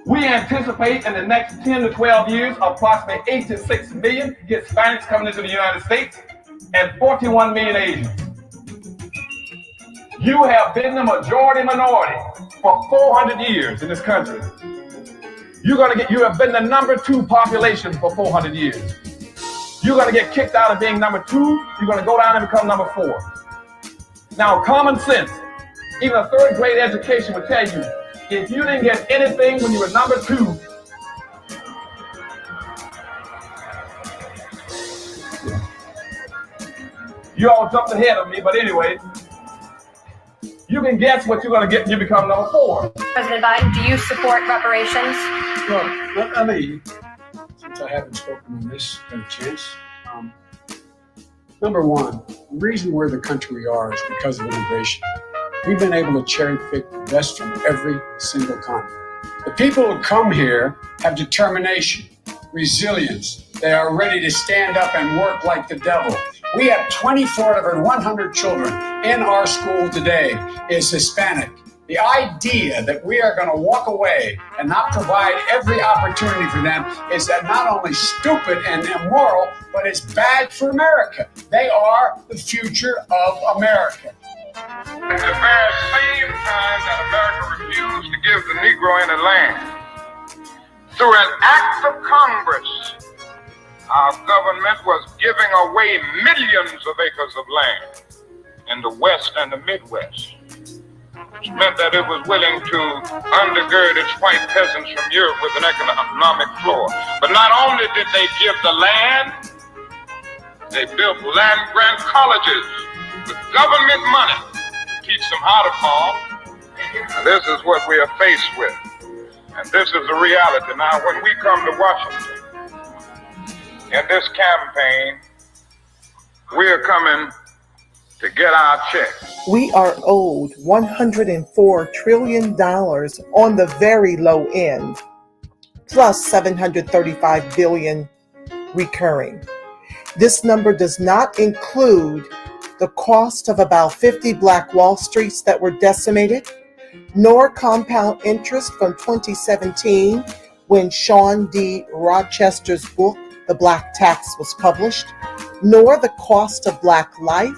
We anticipate in the next 10 to 12 years, approximately 86 million Hispanics coming into the United States and 41 million Asians. You have been the majority minority for 400 years in this country. You have been the number 2 population for 400 years. You're going to get kicked out of being number 2. You're going to go down and become number 4. Now, common sense, even a third grade education would tell you, if you didn't get anything when you were number 2, you all jumped ahead of me, but anyway, you can guess what you're going to get when you become number 4. President Biden, do you support reparations? Well, let me, since I haven't spoken on this, get a chance. Number one, the reason we're the country we are is because of immigration. We've been able to cherry pick the best from every single continent. The people who come here have determination, resilience. They are ready to stand up and work like the devil. We have 24 out of 100 children in our school today is Hispanic. The idea that we are going to walk away and not provide every opportunity for them is that not only stupid and immoral, but it's bad for America. They are the future of America. At the very same time that America refused to give the Negro any land, through an act of Congress, our government was giving away millions of acres of land in the West and the Midwest. Which meant that it was willing to undergird its white peasants from Europe with an economic floor. But not only did they give the land, they built land-grant colleges with government money to teach them how to farm. And this is what we are faced with. And this is the reality. Now, when we come to Washington, in this campaign, we are coming to get our check. We are owed $104 trillion on the very low end, plus $735 billion recurring. This number does not include the cost of about 50 Black Wall Streets that were decimated, nor compound interest from 2017 when Sean D. Rochester's book, The Black Tax, was published, nor the cost of Black life,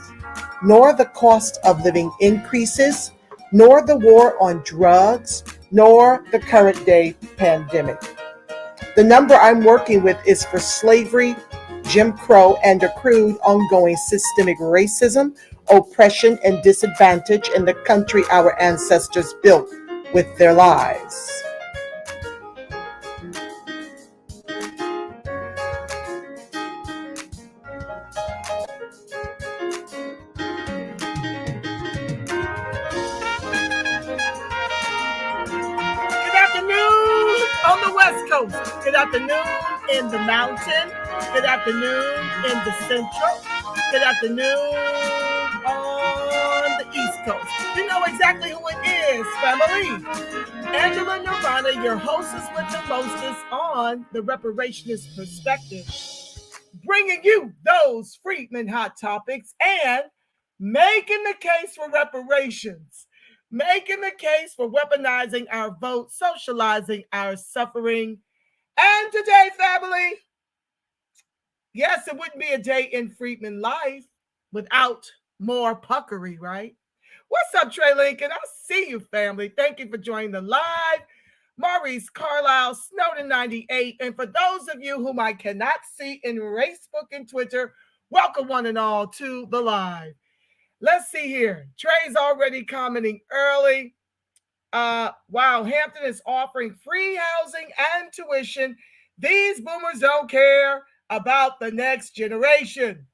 nor the cost of living increases, nor the war on drugs, nor the current day pandemic. The number I'm working with is for slavery, Jim Crow, and accrued ongoing systemic racism, oppression, and disadvantage in the country our ancestors built with their lives. Good afternoon in the mountain. Good afternoon in the central. Good afternoon on the East Coast. You know exactly who it is, family. Angela Nirvana, your hostess with the mostest on the Reparationist Perspective, bringing you those Freedmen hot topics and making the case for reparations, making the case for weaponizing our vote, socializing our suffering. And today, family, yes, it wouldn't be a day in Freedman life without more puckery, right? What's up, Trey Lincoln? I see you, family. Thank you for joining the live. Maurice Carlisle, Snowden 98. And for those of you whom I cannot see in Facebook and Twitter, welcome one and all to the live. Let's see here. Trey's already commenting early. Wow, Hampton is offering free housing and tuition. These boomers don't care about the next generation.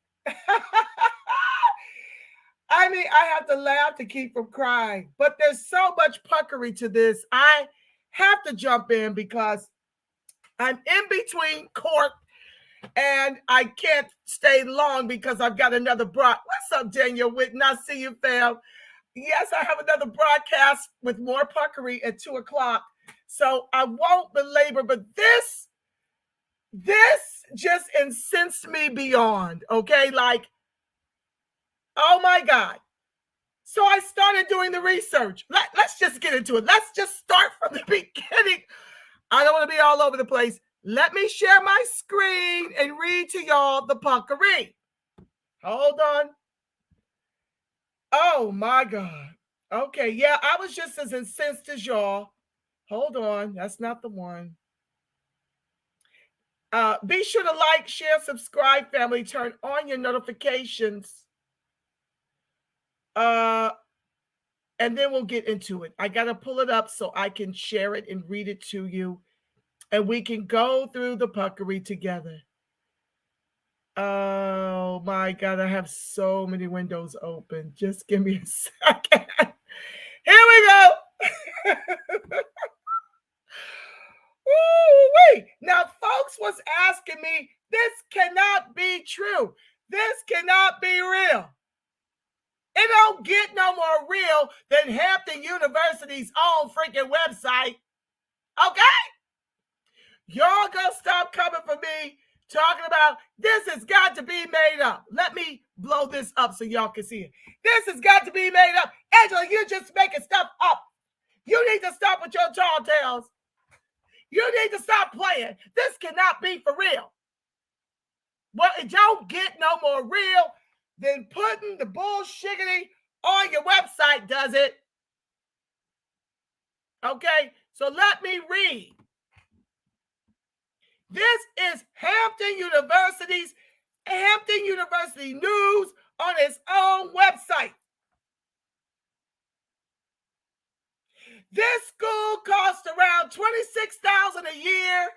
I mean, I have to laugh to keep from crying, but there's so much puckery to this. I have to jump in because I'm in between court and I can't stay long because I've got another What's up, Daniel Whitten? I see you, fam. Yes, I have another broadcast with more puckery at 2 o'clock. So I won't belabor, but this just incensed me beyond, okay? Like, oh my God. So I started doing the research. Let's just get into it. Let's just start from the beginning. I don't want to be all over the place. Let me share my screen and read to y'all the punkery. Hold on. Oh my God. Okay, yeah, I was just as incensed as y'all. Hold on, that's not the one. Be sure to like, share, subscribe, family. Turn on your notifications. And then we'll get into it. I got to pull it up so I can share it and read it to you. And we can go through the puckery together. Oh my God, I have so many windows open. Just give me a second. Here we go. Woo-wee. Now, folks was asking me, this cannot be true. This cannot be real. It don't get no more real than Hampton University's own freaking website. Okay? Y'all gonna stop coming for me talking about this has got to be made up. Let me blow this up so y'all can see it. This has got to be made up. Angela, you're just making stuff up. You need to stop with your tall tales. You need to stop playing. This cannot be for real. Well, it don't get no more real than putting the bullshiggity on your website, does it? Okay, so let me read. This is Hampton University News on its own website. This school costs around $26,000 a year.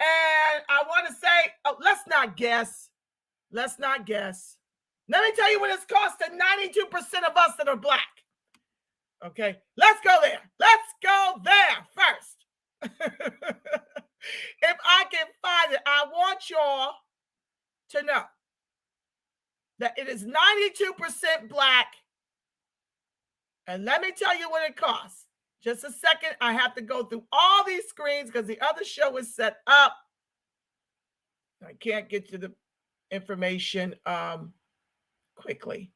And I want to say, let's not guess. Let's not guess. Let me tell you what it's costing 92% of us that are Black. Okay, let's go there. Let's go there first. If I can find it, I want y'all to know that it is 92% Black. And let me tell you what it costs. Just a second. I have to go through all these screens because the other show is set up. I can't get to the information quickly.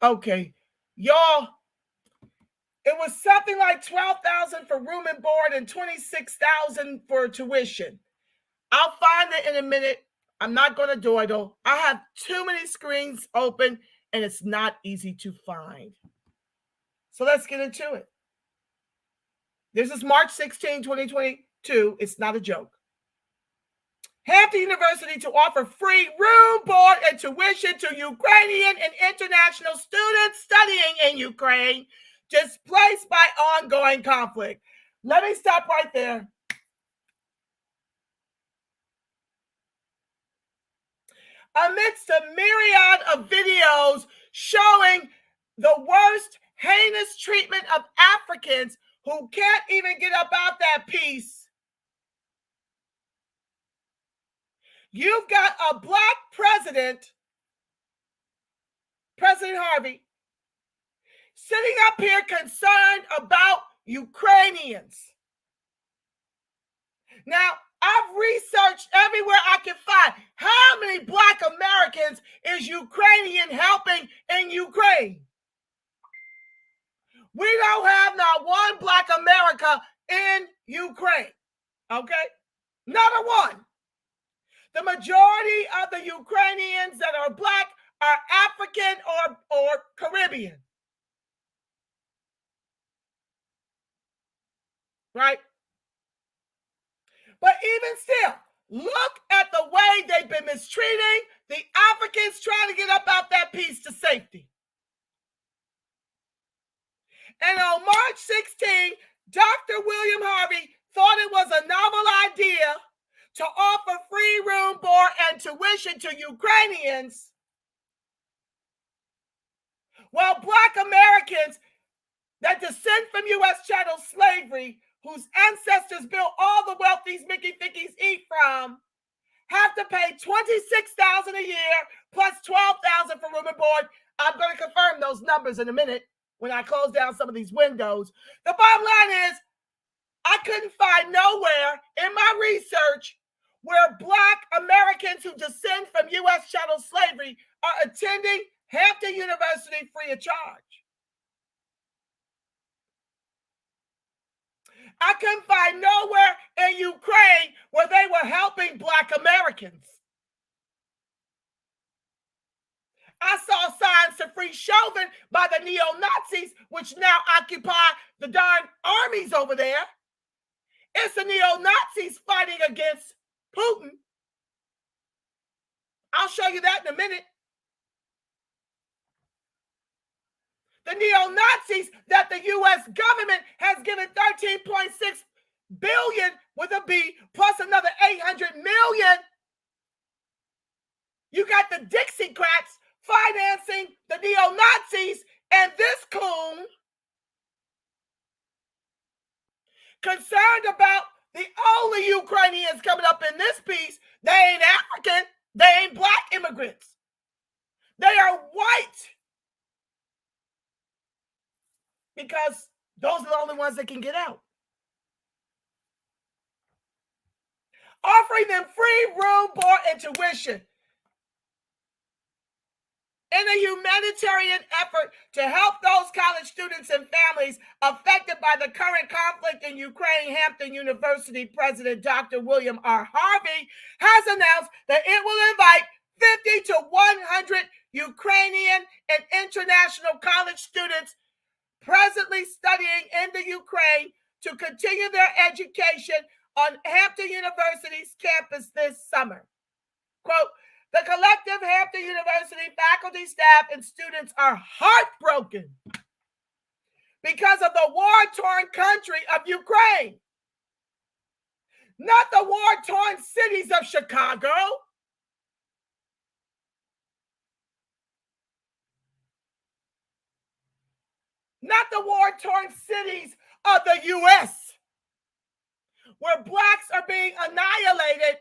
Okay, y'all, it was something like $12,000 for room and board and $26,000 for tuition. I'll find it in a minute. I'm not going to dawdle. I have too many screens open, and it's not easy to find. So let's get into it. This is March 16, 2022. It's not a joke. Hampton University to offer free room, board, and tuition to Ukrainian and international students studying in Ukraine, displaced by ongoing conflict. Let me stop right there. Amidst a myriad of videos showing the worst heinous treatment of Africans who can't even get about that peace, you've got a Black president, President Harvey, sitting up here concerned about Ukrainians. Now, I've researched everywhere I can find how many Black Americans is Ukrainian helping in Ukraine. We don't have not one Black America in Ukraine, okay? Not a one. The majority of the Ukrainians that are Black are African or Caribbean, right? But even still, look at the way they've been mistreating the Africans trying to get up out that piece to safety. And on March 16, Dr. William Harvey thought it was a novel idea to offer free room, board, and tuition to Ukrainians, while Black Americans that descend from U.S. chattel slavery, whose ancestors built all the wealth these Mickey Fickies eat from, have to pay $26,000 a year plus $12,000 for room and board. I'm going to confirm those numbers in a minute when I close down some of these windows. The bottom line is, I couldn't find nowhere in my research where Black Americans who descend from U.S. chattel slavery are attending Hampton University free of charge. I couldn't find nowhere in Ukraine where they were helping Black Americans. I saw signs to free Chauvin by the neo-Nazis, which now occupy the darn armies over there. It's the neo-Nazis fighting against Putin. I'll show you that in a minute. The neo-Nazis that the U.S. government has given $13.6 billion with a B plus another $800 million. You got the Dixiecrats financing the neo-Nazis, and this coon concerned about the only Ukrainians coming up in this piece. They ain't African, they ain't Black immigrants. They are white, because those are the only ones that can get out. Offering them free room, board, and tuition in a humanitarian effort to help those college students and families affected by the current conflict in Ukraine. Hampton University President Dr. William R. Harvey has announced that it will invite 50 to 100 Ukrainian and international college students presently studying in the Ukraine to continue their education on Hampton University's campus this summer. Quote, the collective Hampton University faculty, staff, and students are heartbroken because of the war-torn country of Ukraine, not the war-torn cities of Chicago. Not the war-torn cities of the U.S., where Blacks are being annihilated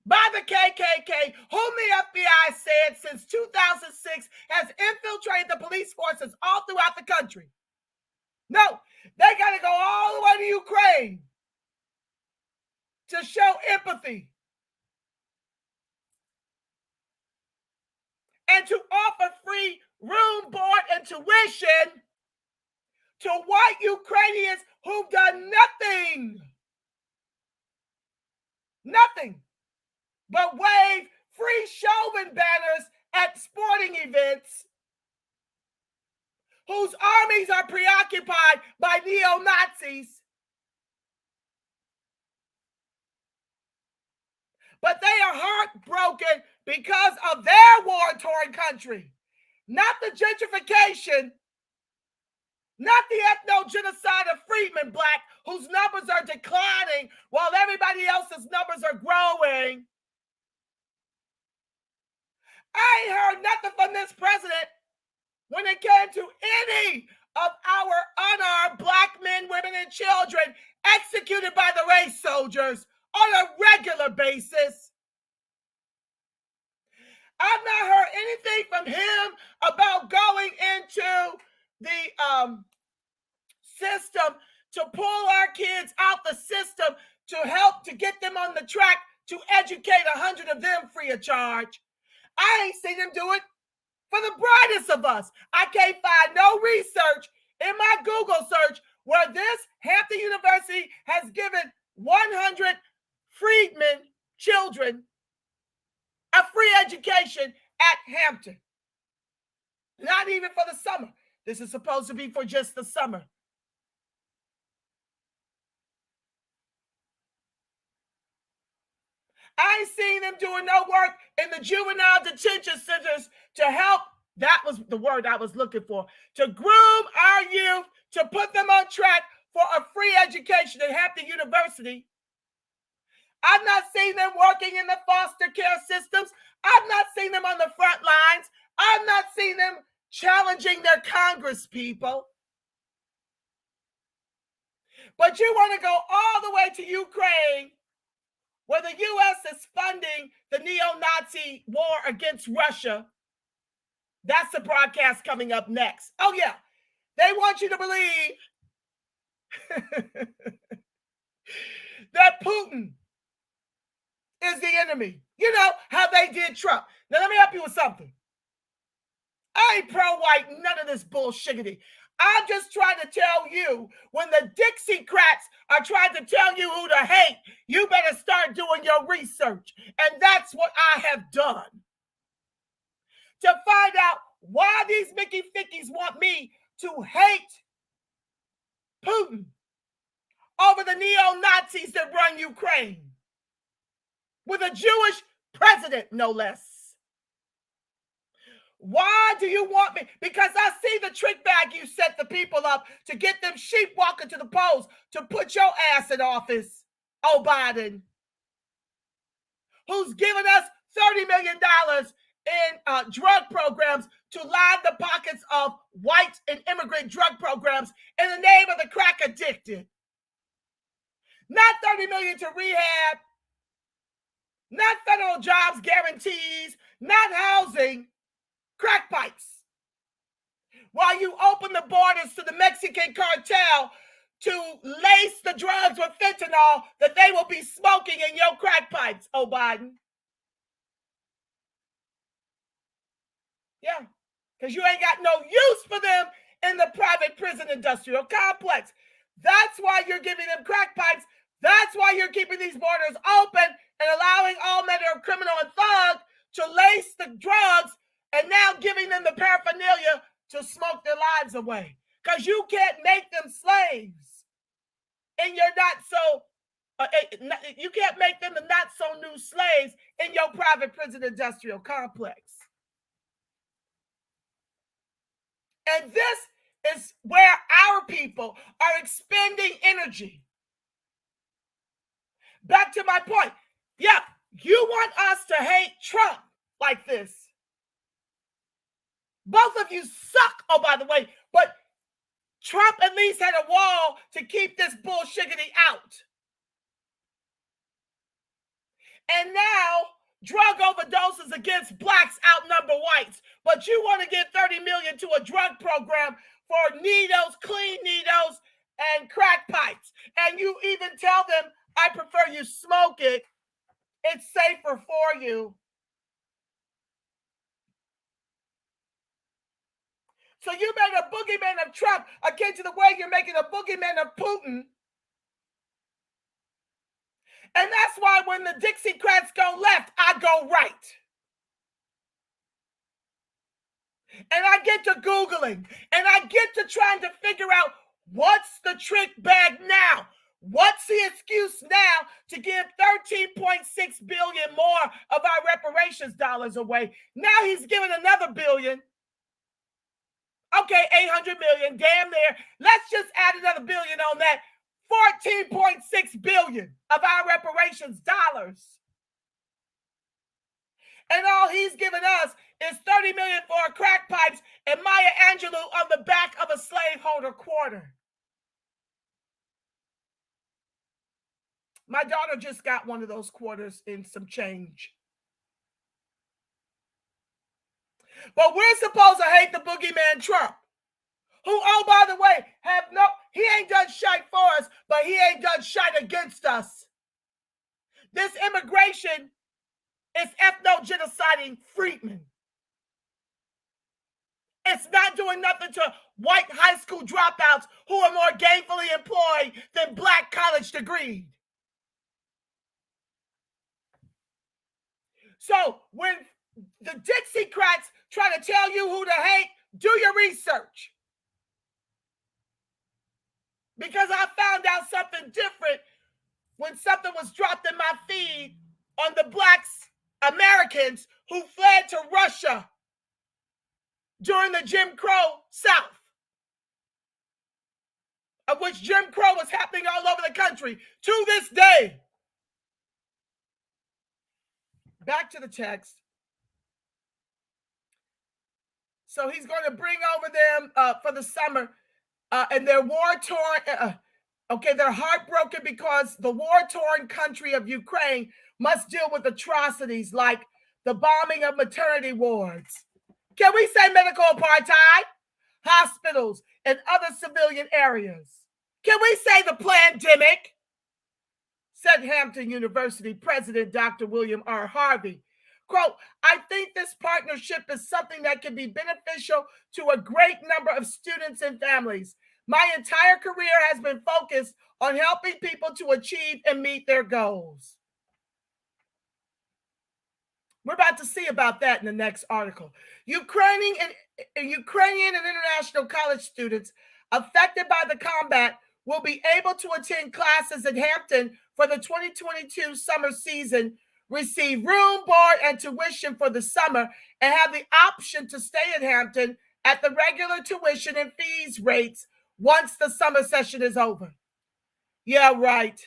by the KKK, whom the FBI said since 2006 has infiltrated the police forces all throughout the country. No, they got to go all the way to Ukraine to show empathy and to offer free room, board, and tuition to white Ukrainians who've done nothing but wave free Chauvin banners at sporting events, whose armies are preoccupied by neo-Nazis. But they are heartbroken because of their war-torn country, not the gentrification, not the ethno-genocide of freedmen Black, whose numbers are declining while everybody else's numbers are growing. I ain't heard nothing from this president when it came to any of our unarmed Black men, women, and children executed by the race soldiers on a regular basis. I've not heard anything from him about going into the system to pull our kids out the system to help to get them on the track to educate 100 of them free of charge. I ain't seen him do it for the brightest of us. I can't find no research in my Google search where this Hampton University has given 100 freedmen children a free education at Hampton. Not even for the summer. This is supposed to be for just the summer. I ain't seen them doing no work in the juvenile detention centers to help, that was the word I was looking for, to groom our youth, to put them on track for a free education at Hampton University. I've not seen them working in the foster care systems. I've not seen them on the front lines. I've not seen them challenging their Congress people. But you want to go all the way to Ukraine, where the U.S. is funding the neo-Nazi war against Russia. That's the broadcast coming up next. Oh, yeah. They want you to believe that Putin is the enemy. You know how they did Trump. Now, let me help you with something. I ain't pro-white, none of this bullshiggity. I'm just trying to tell you, when the Dixiecrats are trying to tell you who to hate, you better start doing your research. And that's what I have done. To find out why these Mickey Fickies want me to hate Putin over the neo-Nazis that run Ukraine. With a Jewish president, no less. Why do you want me? Because I see the trick bag you set the people up to get them sheep walking to the polls to put your ass in office, oh Biden, who's giving us $30 million in drug programs to line the pockets of white and immigrant drug programs in the name of the crack addicted. Not $30 million to rehab, not federal jobs guarantees, not housing, crack pipes. While you open the borders to the Mexican cartel to lace the drugs with fentanyl that they will be smoking in your crack pipes, oh Biden. Yeah, because you ain't got no use for them in the private prison industrial complex. That's why you're giving them crack pipes. That's why you're keeping these borders open and allowing all manner of criminal and thug to lace the drugs and now giving them the paraphernalia to smoke their lives away. Because you can't make them slaves. And you're not so, you can't make them the not so new slaves in your private prison industrial complex. And this is where our people are expending energy. Back to my point. Yeah, you want us to hate Trump like this. Both of you suck, oh, by the way, but Trump at least had a wall to keep this bullshiggity out. And now, drug overdoses against blacks outnumber whites, but you want to give $30 million to a drug program for needles, clean needles, and crack pipes. And you even tell them, I prefer you smoke it. It's safer for you. So you made a boogeyman of Trump akin to the way you're making a boogeyman of Putin. And that's why when the Dixiecrats go left, I go right. And I get to Googling, and I get to trying to figure out what's the trick bag now? What's the excuse now to give $13.6 billion more of our reparations dollars away? Now he's giving another billion. Okay, 800 million, damn there. Let's just add another billion on that. 14.6 billion of our reparations dollars. And all he's given us is 30 million for crack pipes and Maya Angelou on the back of a slaveholder quarter. My daughter just got one of those quarters in some change. But we're supposed to hate the boogeyman Trump, who, oh, by the way, he ain't done shite for us, but he ain't done shite against us. This immigration is ethno-genociding freedmen. It's not doing nothing to white high school dropouts who are more gainfully employed than black college degrees. So when the Dixiecrats try to tell you who to hate, do your research. Because I found out something different when something was dropped in my feed on the blacks, Americans who fled to Russia during the Jim Crow South, of which Jim Crow was happening all over the country to this day. Back to the text. So he's going to bring over them for the summer, and they're war-torn. They're heartbroken because the war-torn country of Ukraine must deal with atrocities like the bombing of maternity wards. Can we say medical apartheid? Hospitals and other civilian areas. Can we say the pandemic? Said Hampton University President Dr. William R. Harvey. Quote, I think this partnership is something that can be beneficial to a great number of students and families. My entire career has been focused on helping people to achieve and meet their goals. We're about to see about that in the next article. Ukrainian and international college students affected by the combat will be able to attend classes at Hampton for the 2022 summer season, receive room, board, and tuition for the summer, and have the option to stay at Hampton at the regular tuition and fees rates once the summer session is over. Yeah, right.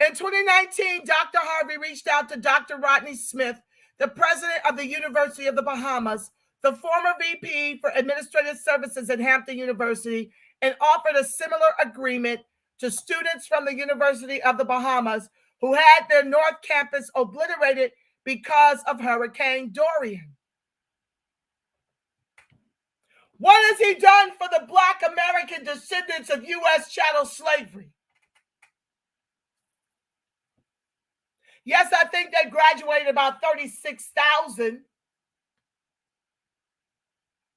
In 2019, Dr. Harvey reached out to Dr. Rodney Smith, the president of the University of the Bahamas, the former VP for Administrative Services at Hampton University, and offered a similar agreement to students from the University of the Bahamas who had their North Campus obliterated because of Hurricane Dorian. What has he done for the Black American descendants of U.S. chattel slavery? Yes, I think they graduated about 36,000.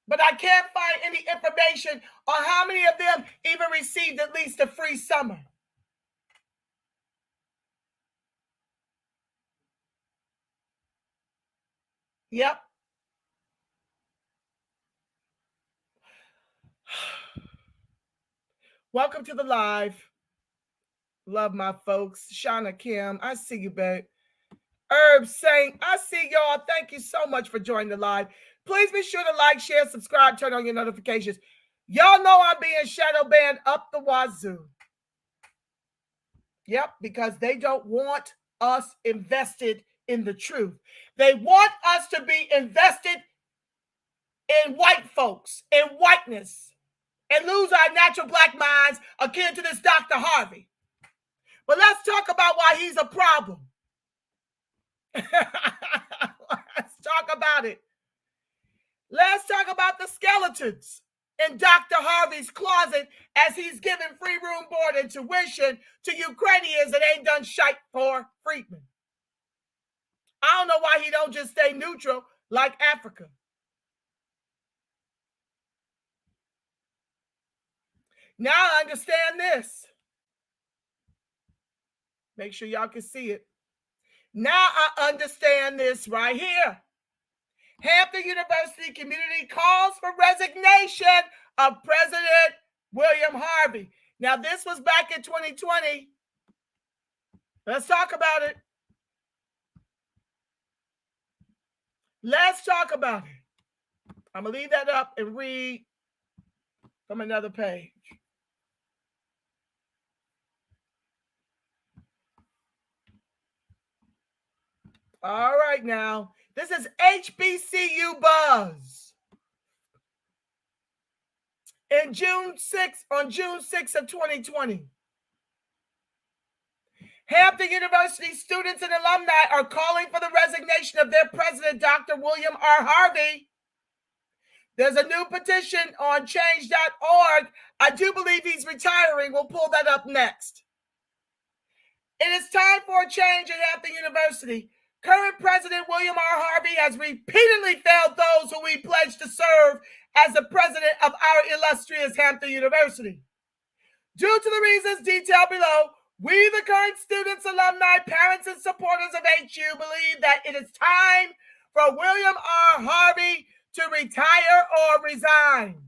But I can't find any information on how many of them even received at least a free summer. Yep. Welcome to the live. Love my folks. Shauna Kim, I see you, babe. Herb Saint, I see y'all. Thank you so much for joining the live. Please be sure to like, share, subscribe, turn on your notifications. Y'all know I'm being shadow banned up the wazoo. Yep, because they don't want us invested in the truth. They want us to be invested in white folks, in whiteness, and lose our natural black minds akin to this Dr. Harvey. But let's talk about why he's a problem. Let's talk about it. Let's talk about the skeletons in Dr. Harvey's closet as he's giving free room, board, and tuition to Ukrainians that ain't done shite for Friedman. I don't know why he don't just stay neutral like Africa. Now I understand this. Make sure y'all can see it. Now I understand this right here. Hampton University community calls for resignation of President William Harvey. Now, this was back in 2020. Let's talk about it. Let's talk about it. I'm going to leave that up and read from another page. All right, now. This is HBCU Buzz. On June 6th of 2020. Hampton University students and alumni are calling for the resignation of their president, Dr. William R. Harvey. There's a new petition on change.org. I do believe he's retiring. We'll pull that up next. It is time for a change at Hampton University. Current President William R. Harvey has repeatedly failed those who we pledged to serve as the president of our illustrious Hampton University. Due to the reasons detailed below, we, the current students, alumni, parents, and supporters of HU, believe that it is time for William R. Harvey to retire or resign.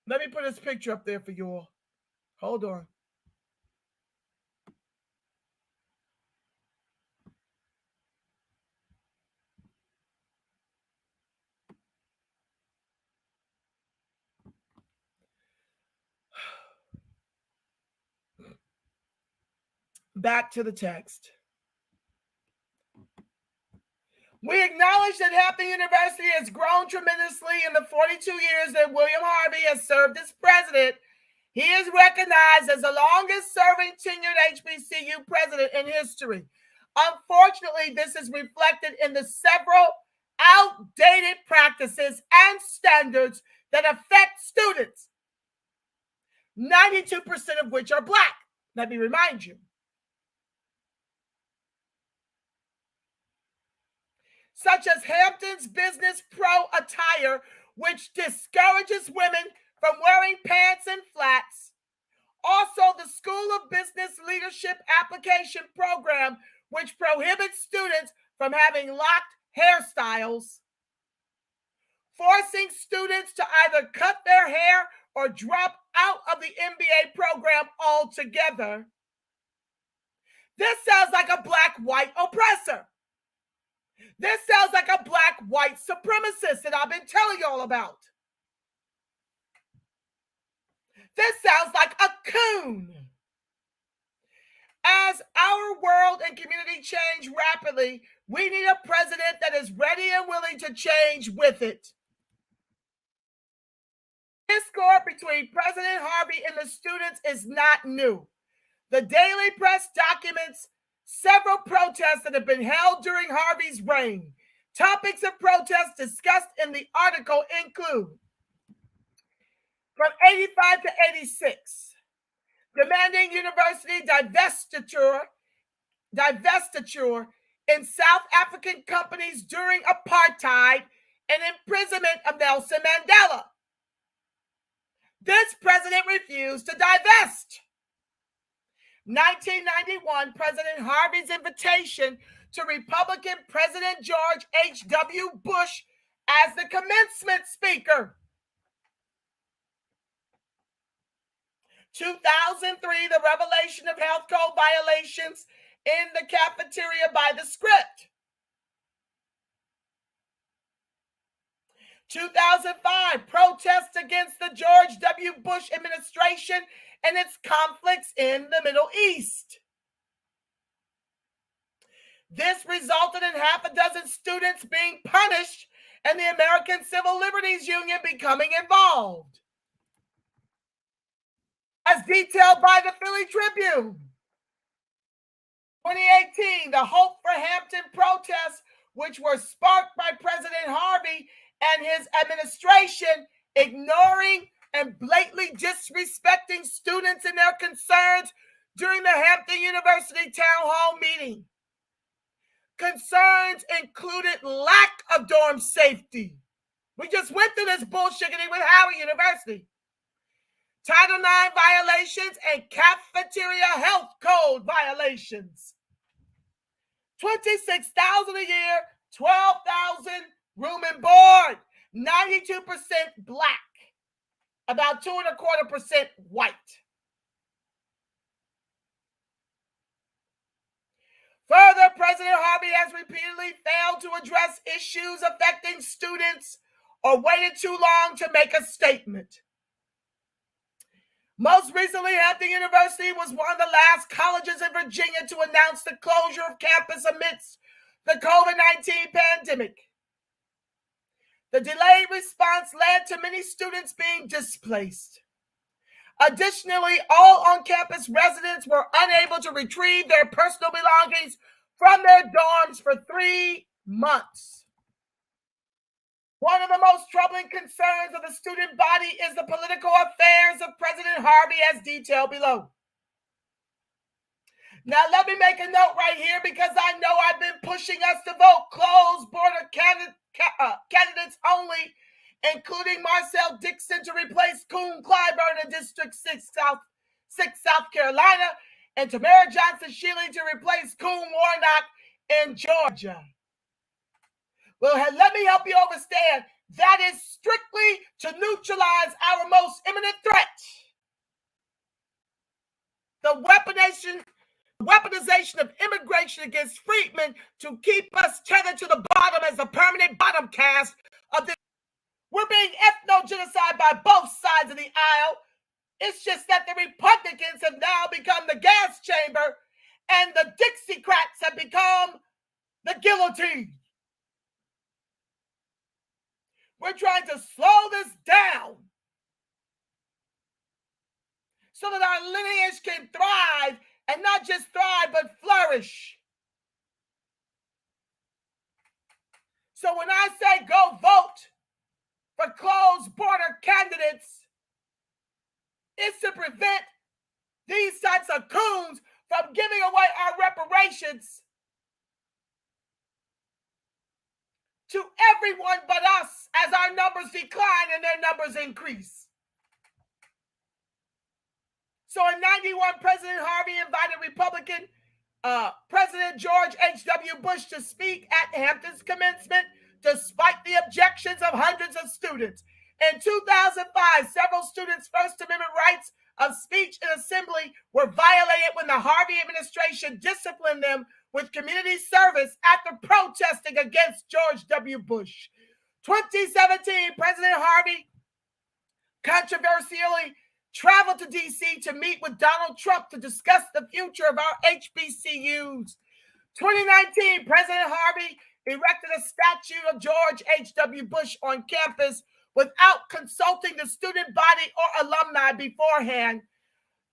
Let me put his picture up there for you all. Hold on. Back to the text. We acknowledge that Hampton University has grown tremendously in the 42 years that William Harvey has served as president. He is recognized as the longest serving tenured HBCU president in history. Unfortunately, this is reflected in the several outdated practices and standards that affect students, 92% of which are Black. Let me remind you. Such as Hampton's Business Pro attire, which discourages women from wearing pants and flats. Also, the School of Business Leadership Application Program, which prohibits students from having locked hairstyles, forcing students to either cut their hair or drop out of the MBA program altogether. This sounds like a Black-white oppressor. This sounds like a Black-white supremacist that I've been telling y'all about. This sounds like a coon. As our world and community change rapidly, we need a president that is ready and willing to change with it. Discord between President Harvey and the students is not new. The Daily Press documents several protests that have been held during Harvey's reign. Topics of protest discussed in the article include from 85 to 86, demanding university divestiture in South African companies during apartheid and imprisonment of Nelson Mandela. This president refused to divest. 1991, President Harvey's invitation to Republican President George H.W. Bush as the commencement speaker. 2003, the revelation of health code violations in the cafeteria by the script. 2005, protests against the George W. Bush administration and its conflicts in the Middle East. This resulted in half a dozen students being punished and the American Civil Liberties Union becoming involved, as detailed by the Philly Tribune. 2018, the Hope for Hampton protests, which were sparked by President Harvey and his administration ignoring and blatantly disrespecting students and their concerns during the Hampton University town hall meeting. Concerns included lack of dorm safety. We just went through this bullshitting with Howard University. Title IX violations and cafeteria health code violations. $26,000 a year, $12,000 room and board, 92% Black, about 2.25% white. Further, President Harvey has repeatedly failed to address issues affecting students or waited too long to make a statement. Most recently, Hampton University was one of the last colleges in Virginia to announce the closure of campus amidst the COVID-19 pandemic. The delayed response led to many students being displaced. Additionally, all on-campus residents were unable to retrieve their personal belongings from their dorms for 3 months. One of the most troubling concerns of the student body is the political affairs of President Harvey, as detailed below. Now, let me make a note right here because I know I've been pushing us to vote closed border candidates only, including Marcel Dixon to replace Coon Clyburn in District 6, South Carolina, and Tamara Johnson-Shealy to replace Coon Warnock in Georgia. Well, let me help you understand. That is strictly to neutralize our most imminent threat. The weaponization of immigration against freedmen to keep us tethered to the bottom as a permanent bottom cast of this. We're being ethno-genocide by both sides of the aisle. It's just that the Republicans have now become the gas chamber and the Dixiecrats have become the guillotine. We're trying to slow this down so that our lineage can thrive, and not just thrive, but flourish. So when I say go vote for closed border reparations to everyone but us as our numbers decline and their numbers increase. So in 91, President Harvey invited Republican President George H.W. Bush to speak at Hampton's commencement, despite the objections of hundreds of students. In 2005, several students' First Amendment rights of speech and assembly were violated when the Harvey administration disciplined them with community service after protesting against George W. Bush. 2017, President Harvey controversially traveled to D.C. to meet with Donald Trump to discuss the future of our HBCUs. 2019, President Harvey erected a statue of George H.W. Bush on campus without consulting the student body or alumni beforehand.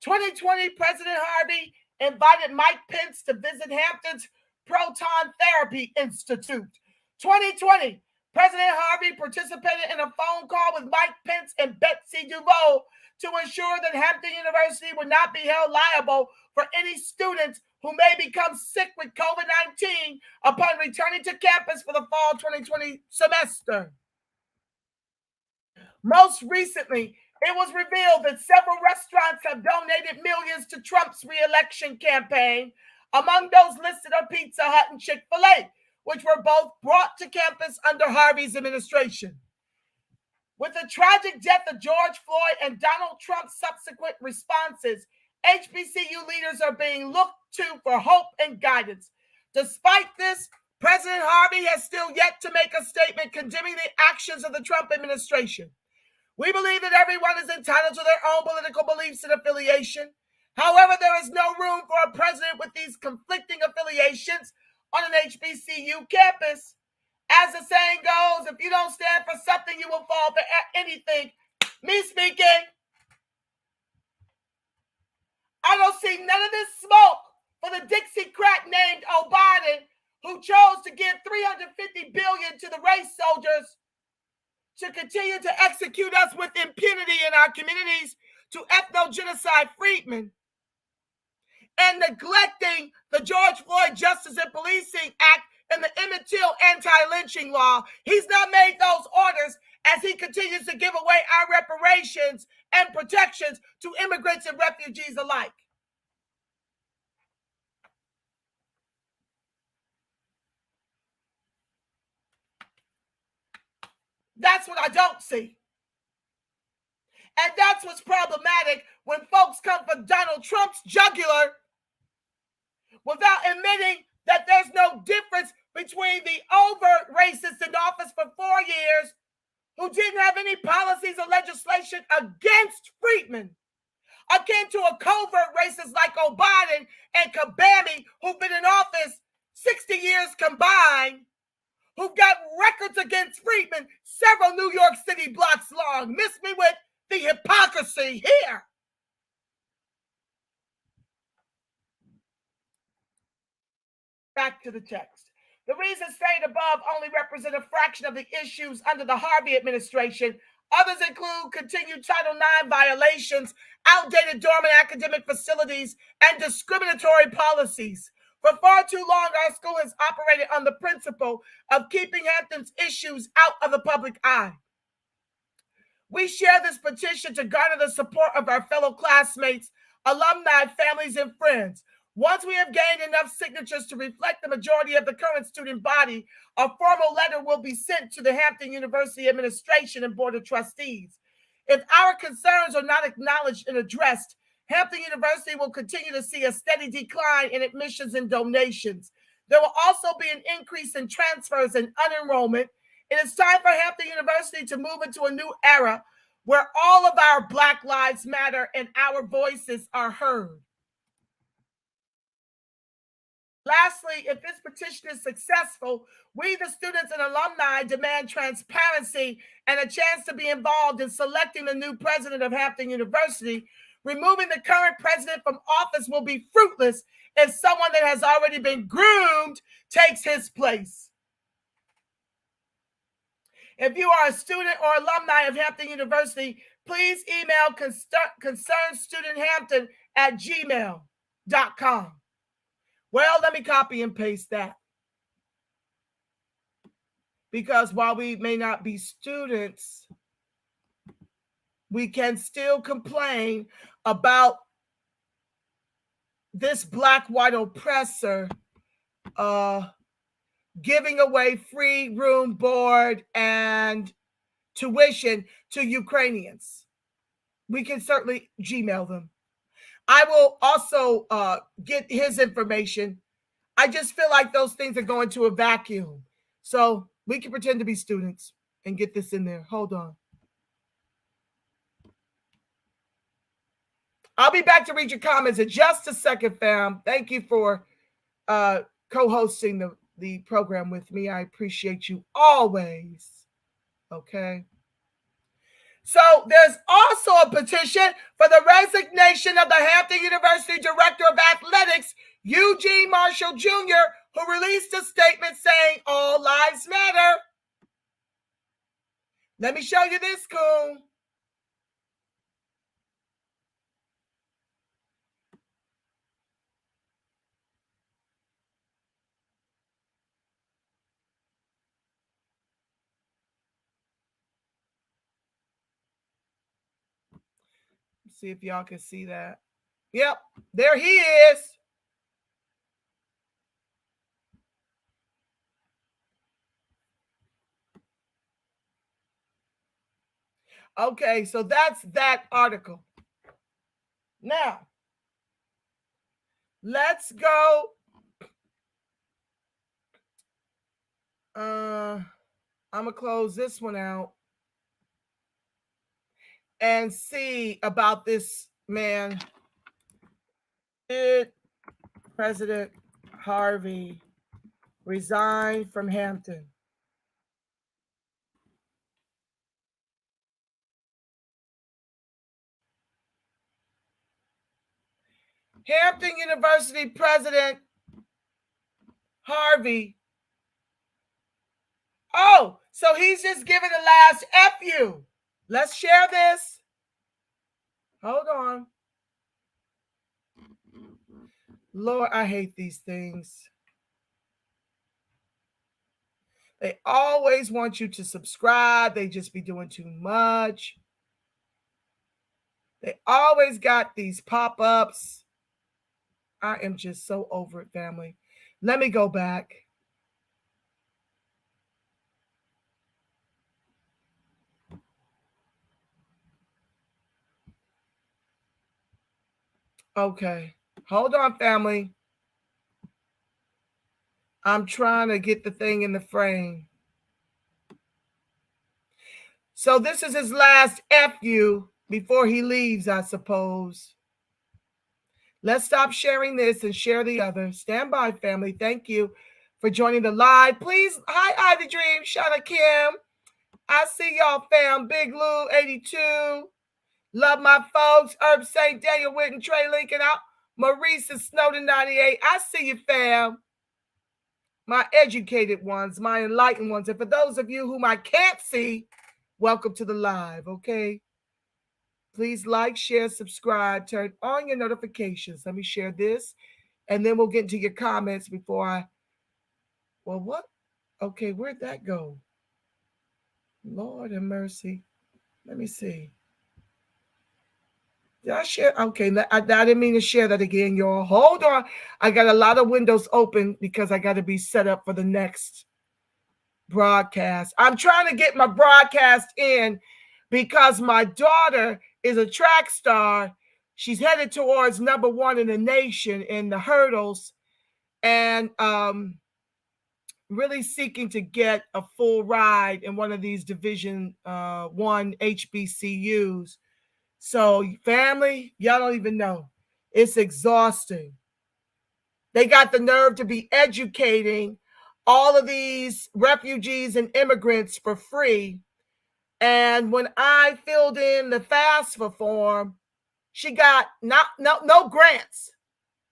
2020, President Harvey invited Mike Pence to visit Hampton's Proton Therapy Institute. 2020, President Harvey participated in a phone call with Mike Pence and Betsy DeVos to ensure that Hampton University would not be held liable for any students who may become sick with COVID-19 upon returning to campus for the fall 2020 semester. Most recently, it was revealed that several restaurants have donated millions to Trump's re-election campaign. Among those listed are Pizza Hut and Chick-fil-A, which were both brought to campus under Harvey's administration. With the tragic death of George Floyd and Donald Trump's subsequent responses, HBCU leaders are being looked to for hope and guidance. Despite this, President Harvey has still yet to make a statement condemning the actions of the Trump administration. We believe that everyone is entitled to their own political beliefs and affiliation. However, there is no room for a president with these conflicting affiliations on an HBCU campus. As the saying goes, if you don't stand for something, you will fall for anything. Me speaking. I don't see none of this smoke for the Dixiecrat named O'Biden, who chose to give $350 billion to the race soldiers to continue to execute us with impunity in our communities, to ethno-genocide freedmen, and neglecting the George Floyd Justice and Policing Act and the Emmett Till anti-lynching law. He's not made those orders as he continues to give away our reparations and protections to immigrants and refugees alike. That's what I don't see. And that's what's problematic when folks come for Donald Trump's jugular without admitting that there's no difference between the overt racists in office for 4 years who didn't have any policies or legislation against freedmen, akin to a covert racist like O'Biden and Kabami, who've been in office 60 years combined, who've got records against freedmen several New York City blocks long. Miss me with the hypocrisy here. Back to the text. The reasons stated above only represent a fraction of the issues under the Harvey administration. Others include continued Title IX violations, outdated dormant academic facilities, and discriminatory policies. For far too long, our school has operated on the principle of keeping Hampton's issues out of the public eye. We share this petition to garner the support of our fellow classmates, alumni, families, and friends. Once we have gained enough signatures to reflect the majority of the current student body, a formal letter will be sent to the Hampton University Administration and Board of Trustees. If our concerns are not acknowledged and addressed, Hampton University will continue to see a steady decline in admissions and donations. There will also be an increase in transfers and unenrollment. It is time for Hampton University to move into a new era where all of our Black lives matter and our voices are heard. Lastly, if this petition is successful, we, the students and alumni, demand transparency and a chance to be involved in selecting the new president of Hampton University. Removing the current president from office will be fruitless if someone that has already been groomed takes his place. If you are a student or alumni of Hampton University, please email concernedstudenthampton@gmail.com. Well, let me copy and paste that. Because while we may not be students, we can still complain about this black white oppressor giving away free room, board, and tuition to Ukrainians. We can certainly Gmail them. I will also get his information. I just feel like those things are going to a vacuum. So we can pretend to be students and get this in there. Hold on. I'll be back to read your comments in just a second, fam. Thank you for co-hosting the program with me. I appreciate you always. Okay. So there's also a petition for the resignation of the Hampton University Director of Athletics, Eugene Marshall Jr., who released a statement saying all lives matter. Let me show you this, coon. See if y'all can see that. Yep, there he is. Okay, so that's that article. Now, let's go. I'm going to close this one out and see about this man. Did President Harvey resign from Hampton? Hampton University President Harvey. Oh, so he's just giving the last F you. Let's share this. Hold on. Lord, I hate these things. They always want you to subscribe. They just be doing too much. They always got these pop-ups. I am just so over it, family. Let me go back. Okay. Hold on, family. I'm trying to get the thing in the frame. So this is his last FU before he leaves, I suppose. Let's stop sharing this and share the other. Stand by, family. Thank you for joining the live. Please, hi, Ivy Dream, Shauna Kim. I see y'all, fam. Big Lou, 82. Love my folks. Herb St. Daniel Whitten, Trey Lincoln out. Maurice and Snowden, 98. I see you, fam. My educated ones, my enlightened ones. And for those of you whom I can't see, welcome to the live, okay? Please like, share, subscribe, turn on your notifications. Let me share this, and then we'll get into your comments before I... Well, what? Okay, where'd that go? Lord have mercy. Let me see. Did I share? Okay, I didn't mean to share that again, y'all. Hold on. I got a lot of windows open because I got to be set up for the next broadcast. I'm trying to get my broadcast in because my daughter is a track star. She's headed towards #1 in the nation in the hurdles, and really seeking to get a full ride in one of these Division 1 HBCUs. So, family, y'all don't even know. It's exhausting. They got the nerve to be educating all of these refugees and immigrants for free. And when I filled in the FAFSA form, she got no grants.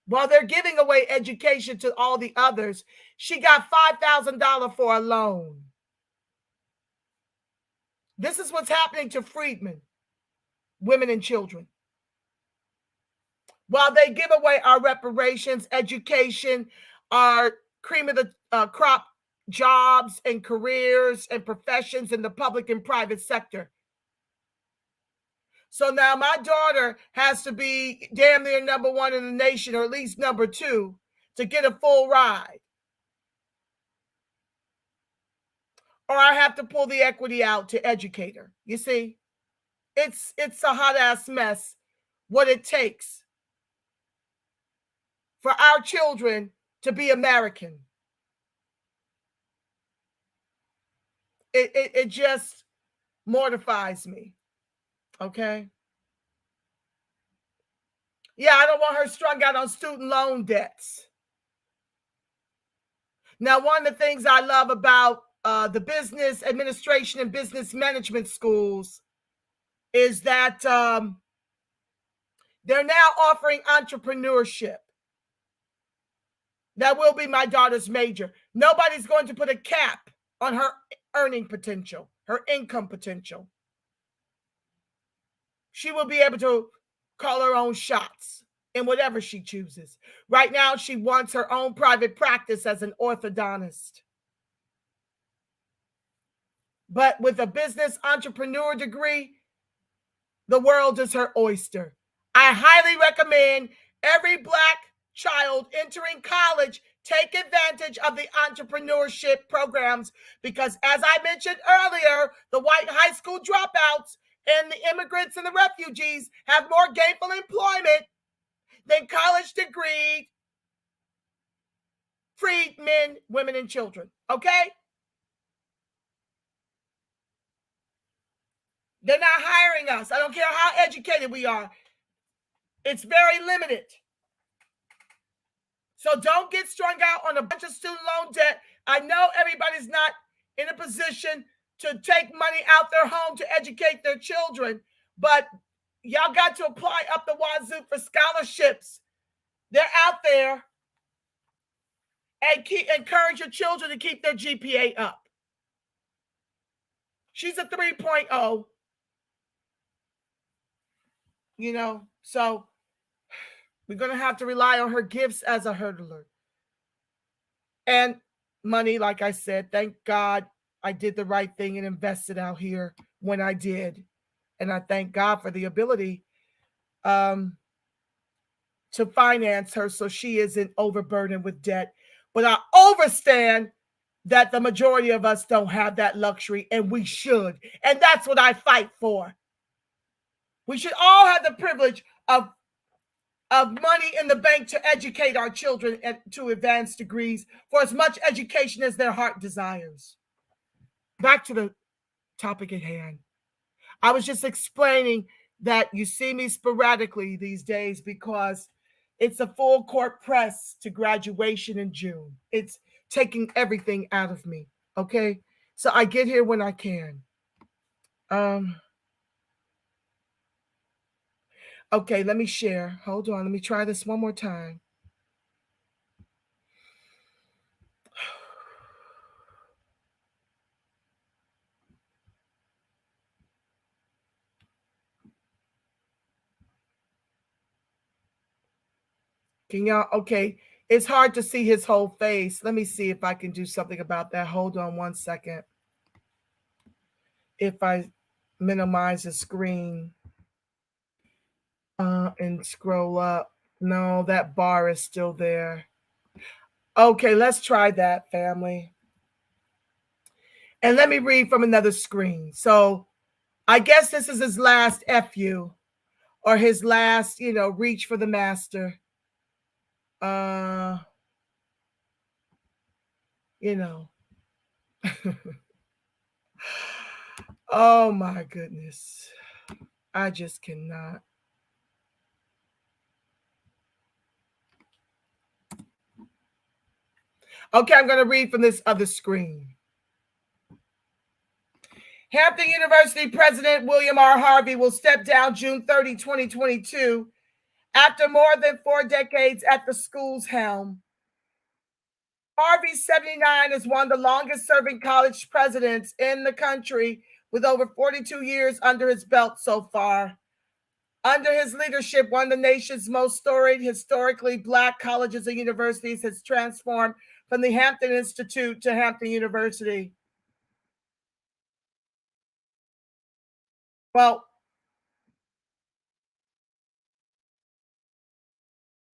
While they're giving away education to all the others, she got $5,000 for a loan. This is what's happening to freedmen, women, and children. while they give away our reparations, education, our cream of the crop jobs and careers and professions in the public and private sector. So now my daughter has to be damn near number one in the nation, or at least number two, to get a full ride. Or I have to pull the equity out to educate her. You see, it's a hot ass mess what it takes for our children to be American. It just mortifies me. Okay. Yeah, I don't want her strung out on student loan debts. Now, one of the things I love about the business administration and business management schools is that they're now offering entrepreneurship. That will be my daughter's major. Nobody's going to put a cap on her earning potential, her income potential. She will be able to call her own shots in whatever she chooses. Right now, she wants her own private practice as an orthodontist. But with a business entrepreneur degree, the world is her oyster. I highly recommend every Black child entering college take advantage of the entrepreneurship programs, because as I mentioned earlier, the white high school dropouts and the immigrants and the refugees have more gainful employment than college degree freed men, women, and children. Okay? They're not hiring us. I don't care how educated we are. It's very limited. So don't get strung out on a bunch of student loan debt. I know everybody's not in a position to take money out their home to educate their children, but y'all got to apply up the wazoo for scholarships. They're out there, and encourage your children to keep their GPA up. She's a 3.0, you know, so we're going to have to rely on her gifts as a hurdler. And money, like I said, thank God I did the right thing and invested out here when I did. And I thank God for the ability to finance her so she isn't overburdened with debt. But I understand that the majority of us don't have that luxury, and we should. And that's what I fight for. We should all have the privilege of money in the bank to educate our children to advanced degrees for as much education as their heart desires. Back to the topic at hand. I was just explaining that you see me sporadically these days because it's a full court press to graduation in June. It's taking everything out of me. Okay. So I get here when I can. Okay, let me share. Hold on. Let me try this one more time. Can y'all? Okay. It's hard to see his whole face. Let me see if I can do something about that. Hold on one second. If I minimize the screen and scroll up. No, that bar is still there. Okay, let's try that, family. And let me read from another screen. So I guess this is his last FU, or his last, reach for the master. Oh my goodness. I just cannot. Okay, I'm going to read from this other screen. Hampton University President William R. Harvey will step down June 30, 2022, after more than 4 decades at the school's helm. Harvey, 79, is one of the longest-serving college presidents in the country, with over 42 years under his belt so far. Under his leadership, one of the nation's most storied, historically Black colleges and universities has transformed from the Hampton Institute to Hampton University. Well,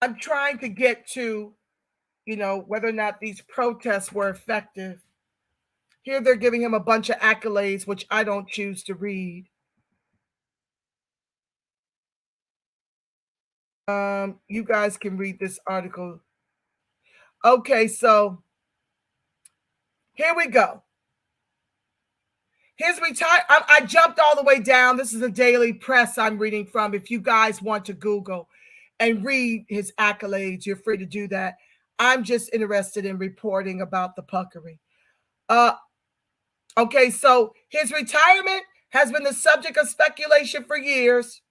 I'm trying to get to, whether or not these protests were effective. Here they're giving him a bunch of accolades, which I don't choose to read. You guys can read this article. Okay, so here we go. His I jumped all the way down. This is a daily press I'm reading from. If you guys want to Google and read his accolades, you're free to do that. I'm just interested in reporting about the puckery. Okay, so his retirement has been the subject of speculation for years.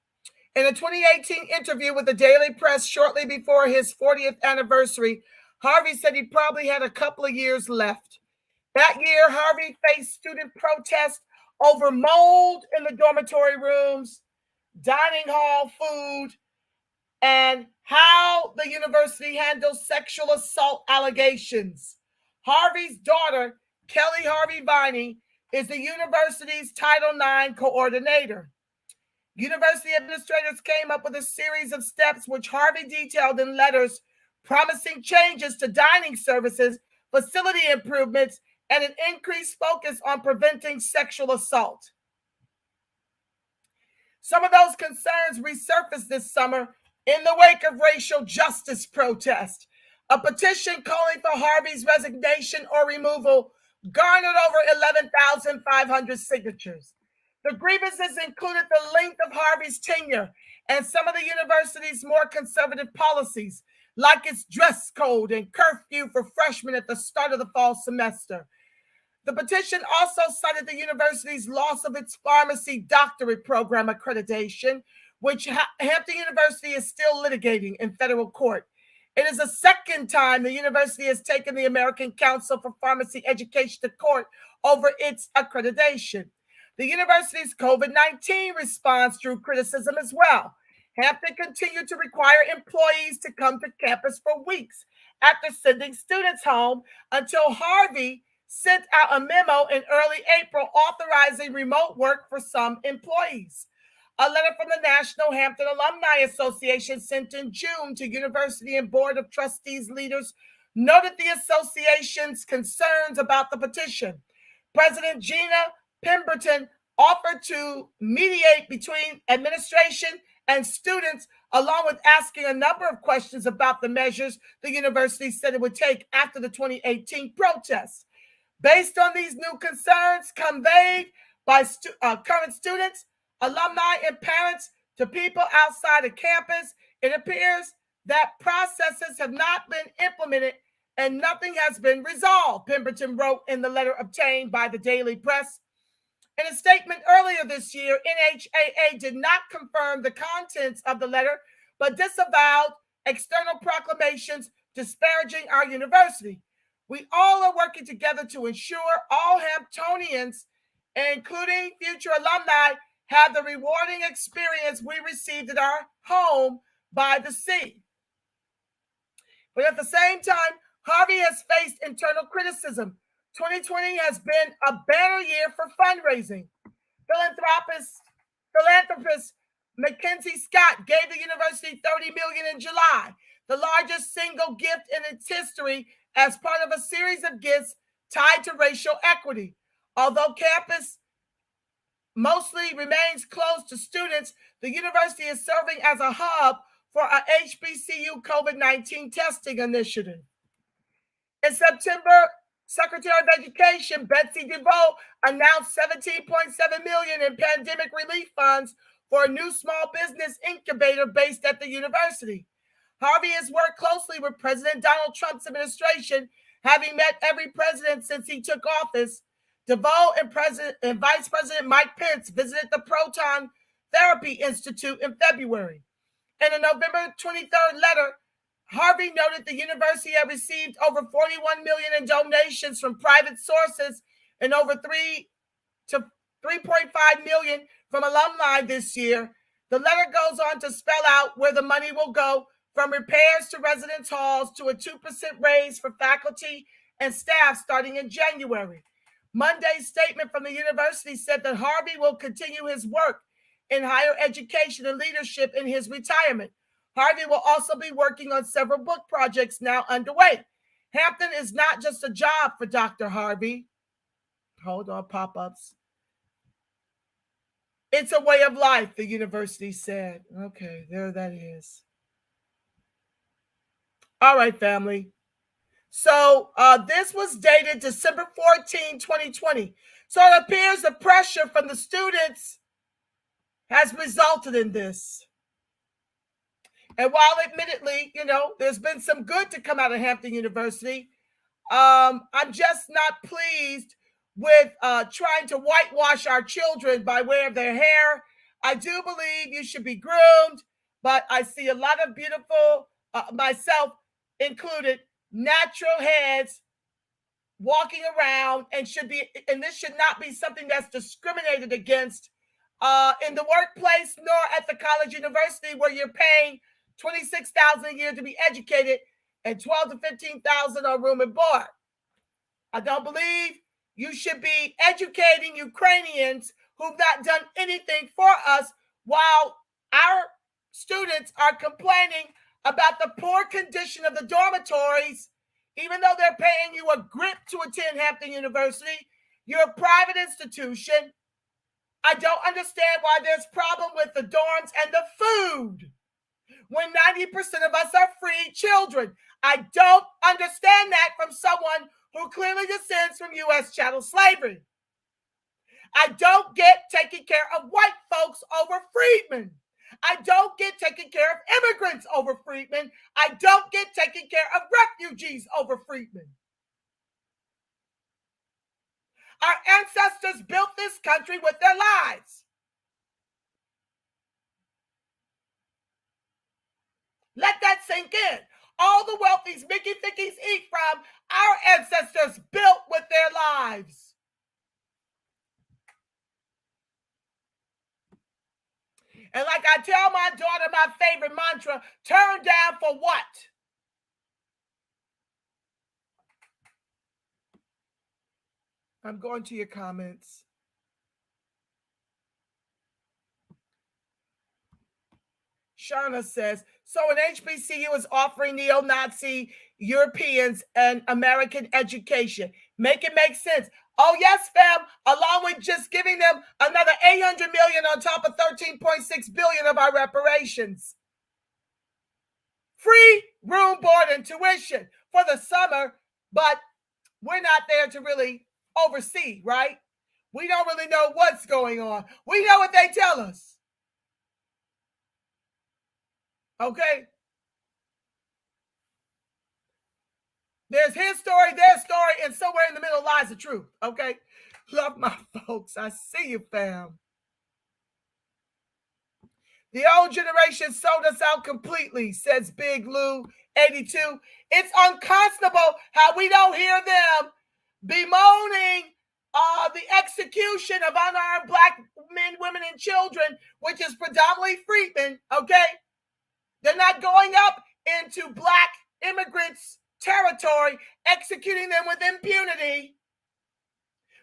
In a 2018 interview with the Daily Press shortly before his 40th anniversary, Harvey said he probably had a couple of years left. That year, Harvey faced student protests over mold in the dormitory rooms, dining hall food, and how the university handles sexual assault allegations. Harvey's daughter, Kelly Harvey Viney, is the university's Title IX coordinator. University administrators came up with a series of steps which Harvey detailed in letters promising changes to dining services, facility improvements, and an increased focus on preventing sexual assault. Some of those concerns resurfaced this summer in the wake of racial justice protests. A petition calling for Harvey's resignation or removal garnered over 11,500 signatures. The grievances included the length of Harvey's tenure and some of the university's more conservative policies, like its dress code and curfew for freshmen at the start of the fall semester. The petition also cited the university's loss of its pharmacy doctorate program accreditation, which Hampton University is still litigating in federal court. It is the second time the university has taken the American Council for Pharmacy Education to court over its accreditation. The university's COVID-19 response drew criticism as well. Hampton continued to require employees to come to campus for weeks after sending students home until Harvey sent out a memo in early April authorizing remote work for some employees. A letter from the National Hampton Alumni Association sent in June to University and Board of Trustees leaders noted the association's concerns about the petition. President Gina Pemberton offered to mediate between administration and students, along with asking a number of questions about the measures the university said it would take after the 2018 protests. Based on these new concerns conveyed by current students, alumni, and parents to people outside of campus, it appears that processes have not been implemented and nothing has been resolved, Pemberton wrote in the letter obtained by the Daily Press. In a statement earlier this year, NHAA did not confirm the contents of the letter, but disavowed external proclamations disparaging our university. We all are working together to ensure all Hamptonians, including future alumni, have the rewarding experience we received at our home by the sea. But at the same time, Harvey has faced internal criticism. 2020 has been a banner year for fundraising. Philanthropist Mackenzie Scott gave the university $30 million in July, the largest single gift in its history, as part of a series of gifts tied to racial equity. Although campus mostly remains closed to students, the university is serving as a hub for a HBCU COVID-19 testing initiative. In September, Secretary of Education Betsy DeVoe announced $17.7 million in pandemic relief funds for a new small business incubator based at the university. Harvey has worked closely with President Donald Trump's administration, having met every president since he took office. DeVoe and Vice President Mike Pence visited the Proton Therapy Institute in February. In a November 23rd letter, Harvey noted the university had received over $41 million in donations from private sources and over $3 to $3.5 million from alumni this year. The letter goes on to spell out where the money will go, from repairs to residence halls to a 2% raise for faculty and staff starting in January. Monday's statement from the university said that Harvey will continue his work in higher education and leadership in his retirement. Harvey will also be working on several book projects now underway. Hampton is not just a job for Dr. Harvey. Hold on, pop-ups. It's a way of life, the university said. Okay, there that is. All right, family. So this was dated December 14, 2020. So it appears the pressure from the students has resulted in this. And while admittedly, there's been some good to come out of Hampton University, I'm just not pleased with trying to whitewash our children by way of their hair. I do believe you should be groomed, but I see a lot of beautiful, myself included, natural heads walking around, and this should not be something that's discriminated against in the workplace nor at the college university, where you're paying $26,000 a year to be educated and $12,000 to $15,000 on room and board. I don't believe you should be educating Ukrainians who've not done anything for us, while our students are complaining about the poor condition of the dormitories. Even though they're paying you a grip to attend Hampton University, you're a private institution. I don't understand why there's problem with the dorms and the food when 90% of us are free children. I don't understand that from someone who clearly descends from U.S. chattel slavery. I don't get taking care of white folks over freedmen. I don't get taking care of immigrants over freedmen. I don't get taking care of refugees over freedmen. Our ancestors built this country with their lives. Let that sink in. All the wealth these Mickey Thickies eat from, our ancestors built with their lives. And like I tell my daughter, my favorite mantra, turn down for what? I'm going to your comments. Shauna says, so an HBCU is offering neo-Nazi Europeans an American education. Make it make sense. Oh, yes, fam, along with just giving them another $800 million on top of $13.6 billion of our reparations. Free room, board, and tuition for the summer, but we're not there to really oversee, right? We don't really know what's going on. We know what they tell us. Okay? There's his story, their story, and somewhere in the middle lies the truth. Okay? Love my folks. I see you, fam. The old generation sold us out completely, says Big Lou 82. It's unconscionable how we don't hear them bemoaning the execution of unarmed Black men, women, and children, which is predominantly freedmen, okay? They're not going up into Black immigrants' territory, executing them with impunity.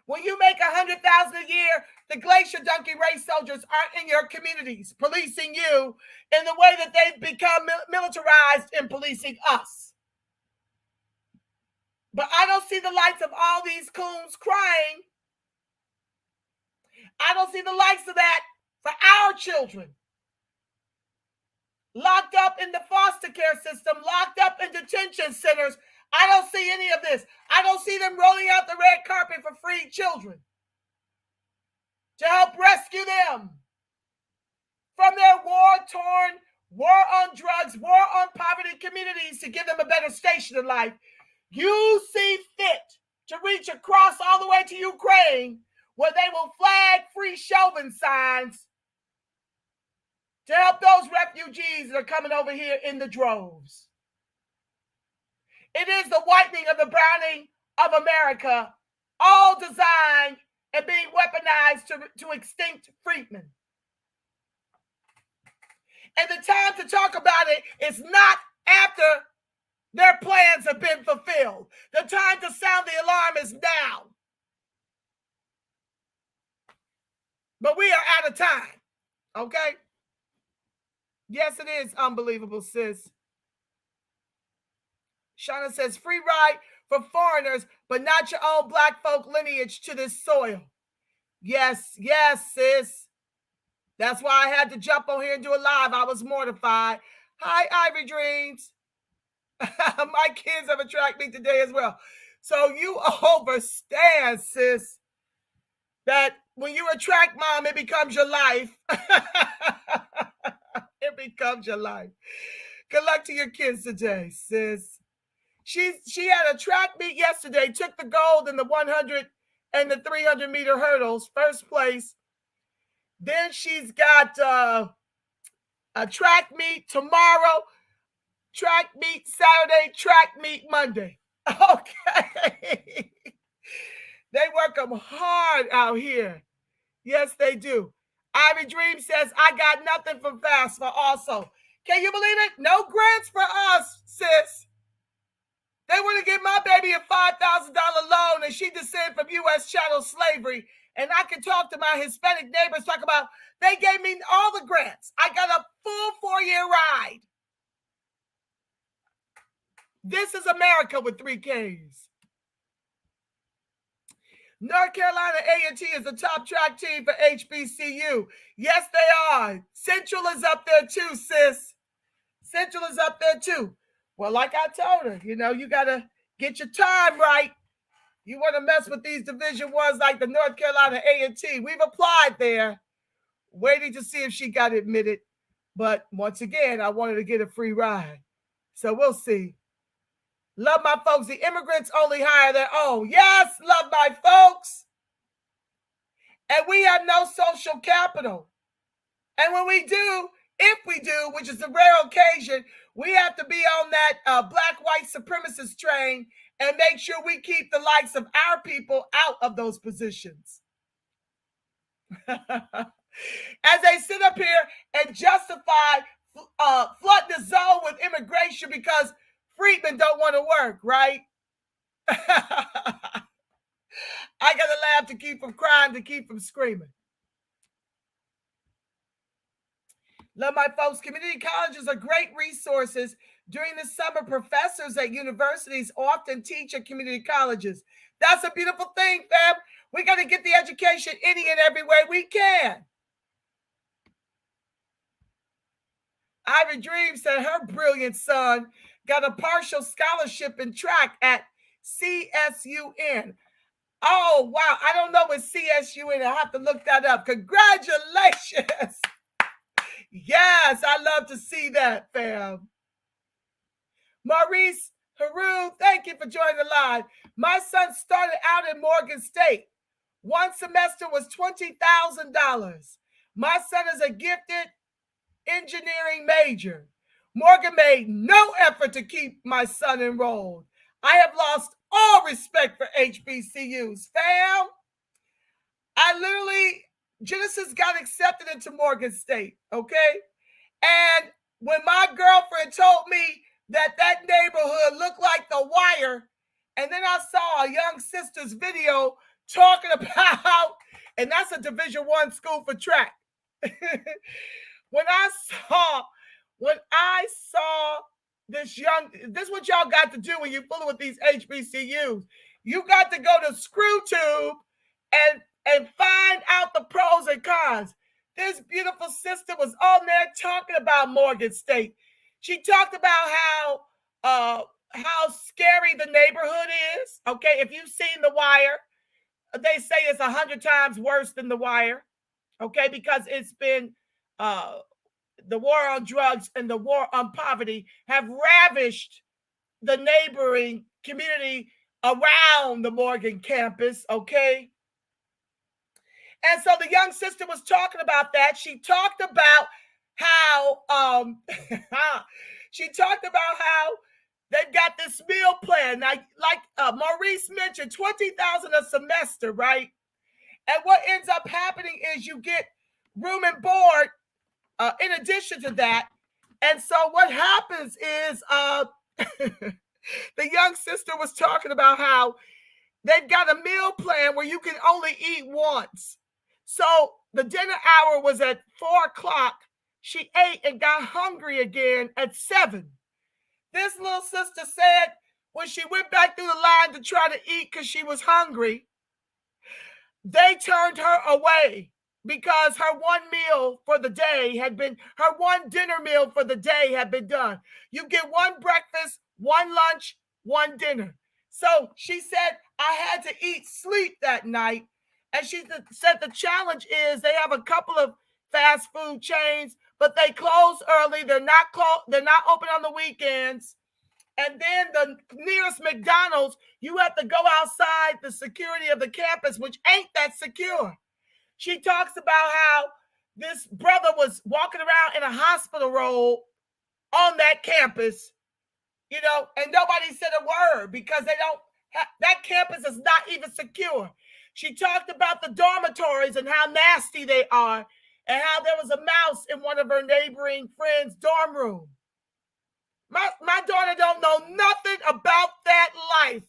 When you make $100,000 a year, the Glacier Donkey Race soldiers aren't in your communities policing you in the way that they've become militarized in policing us. But I don't see the likes of all these coons crying. I don't see the likes of that for our children. Locked up in the foster care system, locked up in detention centers. I don't see any of this. I don't see them rolling out the red carpet for free children to help rescue them from their war-torn, war-on-drugs, war-on-poverty communities to give them a better station in life. You see fit to reach across all the way to Ukraine, where they will flag free Chauvin signs to help those refugees that are coming over here in the droves. It is the whitening of the browning of America, all designed and being weaponized to extinct freedmen. And the time to talk about it is not after their plans have been fulfilled. The time to sound the alarm is now. But we are out of time, okay? Yes, it is unbelievable, sis. Shauna says, free ride for foreigners, but not your own black folk lineage to this soil. Yes, yes, sis. That's why I had to jump on here and do a live. I was mortified. Hi, Ivy Dreams. My kids have attracted me today as well. So you understand, sis, that when you attract mom, it becomes your life. It becomes your life. Good luck to your kids today, sis. She had a track meet yesterday, took the gold in the 100 and the 300 meter hurdles, first place. Then she's got a track meet tomorrow, track meet Saturday, track meet Monday. Okay. They work them hard out here. Yes, they do. Ivy Dream says, I got nothing from FAFSA also. Can you believe it? No grants for us, sis. They want to give my baby a $5,000 loan, and she descended from U.S. chattel slavery. And I can talk to my Hispanic neighbors, talk about, they gave me all the grants. I got a full 4-year ride. This is America with 3 Ks. North Carolina A&T is the top track team for HBCU. Yes, they are. Central is up there too, sis. Central is up there too. Well, like I told her, you got to get your time right. You want to mess with these Division Ones like the North Carolina A&T. We've applied there, waiting to see if she got admitted. But once again, I wanted to get a free ride. So we'll see. Love my folks. The immigrants only hire their own. Yes, love my folks. And we have no social capital. And when we do, if we do, which is a rare occasion, we have to be on that black-white supremacist train and make sure we keep the likes of our people out of those positions. As they sit up here and justify flooding the zone with immigration because freedmen don't want to work, right? I got to laugh to keep from crying, to keep from screaming. Love my folks. Community colleges are great resources. During the summer, professors at universities often teach at community colleges. That's a beautiful thing, fam. We got to get the education any and every way we can. Ivy Dream said her brilliant son got a partial scholarship in track at CSUN. Oh, wow. I don't know what CSUN. I have to look that up. Congratulations. Yes, I love to see that, fam. Maurice Haru, thank you for joining the live. My son started out in Morgan State. One semester was $20,000. My son is a gifted engineering major. Morgan made no effort to keep my son enrolled. I have lost all respect for HBCUs, fam. Genesis got accepted into Morgan State, okay? And when my girlfriend told me that neighborhood looked like The Wire, and then I saw a young sister's video talking about, and that's a Division I school for track. When I saw this is what y'all got to do when you're fooling with these HBCUs. You got to go to ScrewTube and find out the pros and cons. This beautiful sister was on there talking about Morgan State. She talked about how scary the neighborhood is. Okay, if you've seen The Wire, they say it's 100 times worse than The Wire. Okay, because it's been the war on drugs and the war on poverty have ravished the neighboring community around the Morgan campus. Okay. And so the young sister was talking about that. She talked about how they've got this meal plan. Now, like Maurice mentioned, $20,000 a semester, right? And what ends up happening is you get room and board in addition to that. And so what happens is the young sister was talking about how they've got a meal plan where you can only eat once. So the dinner hour was at 4 o'clock. She ate and got hungry again at 7. This little sister said when she went back through the line to try to eat because she was hungry, they turned her away because her one meal for the day had been, her one dinner meal for the day had been done. You get one breakfast, one lunch, one dinner. So she said, I had to eat sleep that night. And she said the challenge is they have a couple of fast food chains, but they close early. They're not open on the weekends. And then the nearest McDonald's, you have to go outside the security of the campus, which ain't that secure. She talks about how this brother was walking around in a hospital robe on that campus, you know, and nobody said a word because they don't that campus is not even secure. She talked about the dormitories and how nasty they are and how there was a mouse in one of her neighboring friends' dorm room. My daughter don't know nothing about that life.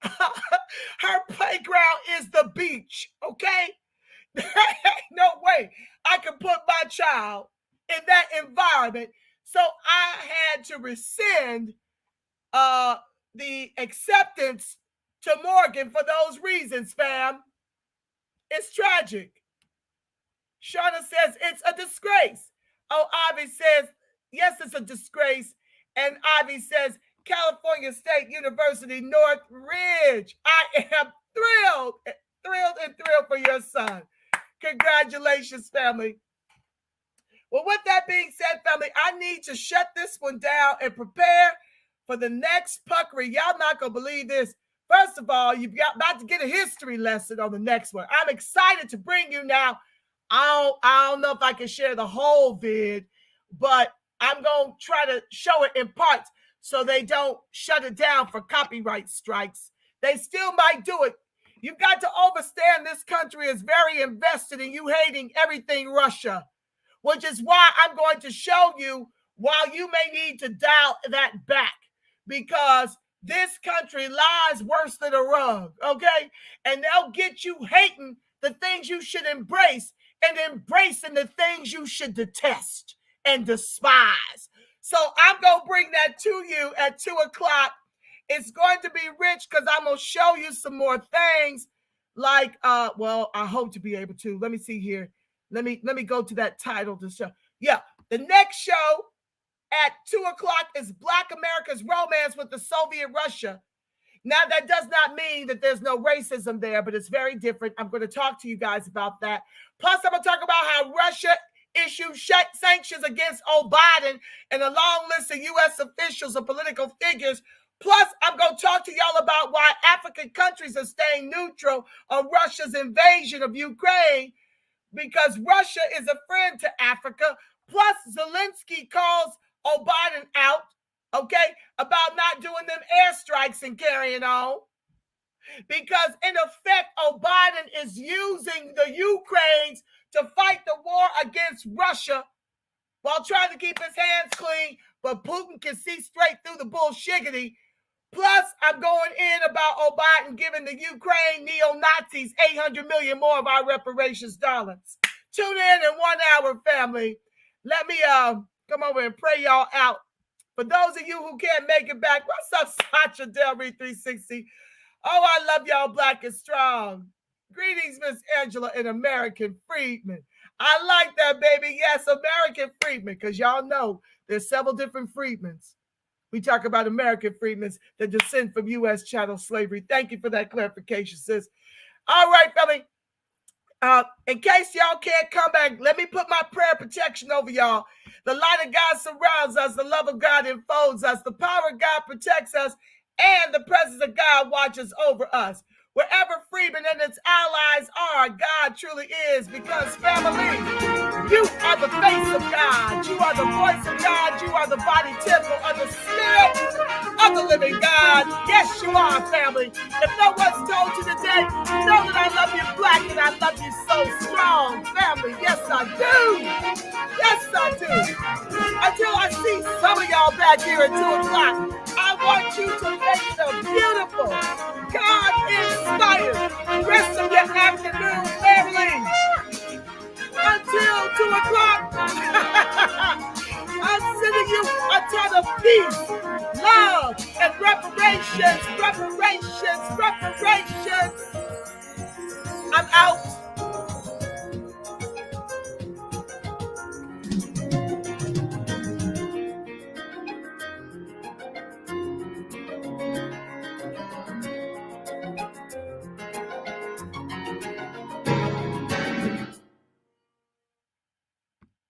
Her playground is the beach, okay? There ain't no way I can put my child in that environment. So I had to rescind the acceptance to Morgan for those reasons, fam. It's tragic. Shauna says it's a disgrace. Oh, Ivy says, yes, it's a disgrace. And Ivy says, California State University, Northridge. I am thrilled for your son. Congratulations, family. Well, with that being said, family, I need to shut this one down and prepare for the next puckery. Y'all not going to believe this. First of all, you've got about to get a history lesson on the next one. I'm excited to bring you now. I don't know if I can share the whole vid, but I'm going to try to show it in parts so they don't shut it down for copyright strikes. They still might do it. You've got to understand this country is very invested in you hating everything Russia, which is why I'm going to show you why you may need to dial that back, because this country lies worse than a rug, okay? And they'll get you hating the things you should embrace and embracing the things you should detest and despise. So I'm going to bring that to you at 2 o'clock. It's going to be rich because I'm going to show you some more things like, well, I hope to be able to. Let me see here. Let me go to that title to show. Yeah, the next show at 2 o'clock is Black America's Romance with the Soviet Russia. Now, that does not mean that there's no racism there, but it's very different. I'm going to talk to you guys about that. Plus, I'm going to talk about how Russia issued sanctions against Biden and a long list of U.S. officials and political figures. Plus, I'm going to talk to y'all about why African countries are staying neutral on Russia's invasion of Ukraine, because Russia is a friend to Africa. Plus, Zelensky calls Biden out, okay, about not doing them airstrikes and carrying on. Because, in effect, Biden is using the Ukrainians to fight the war against Russia while trying to keep his hands clean, but Putin can see straight through the bullshiggity. Plus, I'm going in about Biden giving the Ukraine neo-Nazis $800 million more of our reparations dollars. Tune in 1 hour, family. Let me come over and pray y'all out. For those of you who can't make it back, what's up, Sasha Del Reed 360? Oh, I love y'all black and strong. Greetings, Miss Angela and American Freedman. I like that, baby. Yes, American Freedman, because y'all know there's several different Freedmans. We talk about American Freedmans that descend from U.S. chattel slavery. Thank you for that clarification, sis. All right, family. In case y'all can't come back, let me put my prayer protection over y'all. The light of God surrounds us. The love of God enfolds us. The power of God protects us. And the presence of God watches over us. Wherever Freeman and its allies are, God truly is, because family, you are the face of God. You are the voice of God. You are the body temple of the Spirit of the living God. Yes, you are, family. If no one's told you today, know that I love you black and I love you so strong, family. Yes, I do. Yes, back here at 2 o'clock. I want you to make the beautiful, God-inspired rest of your afternoon, family. Until 2 o'clock, I'm sending you a ton of peace, love, and reparations. I'm out.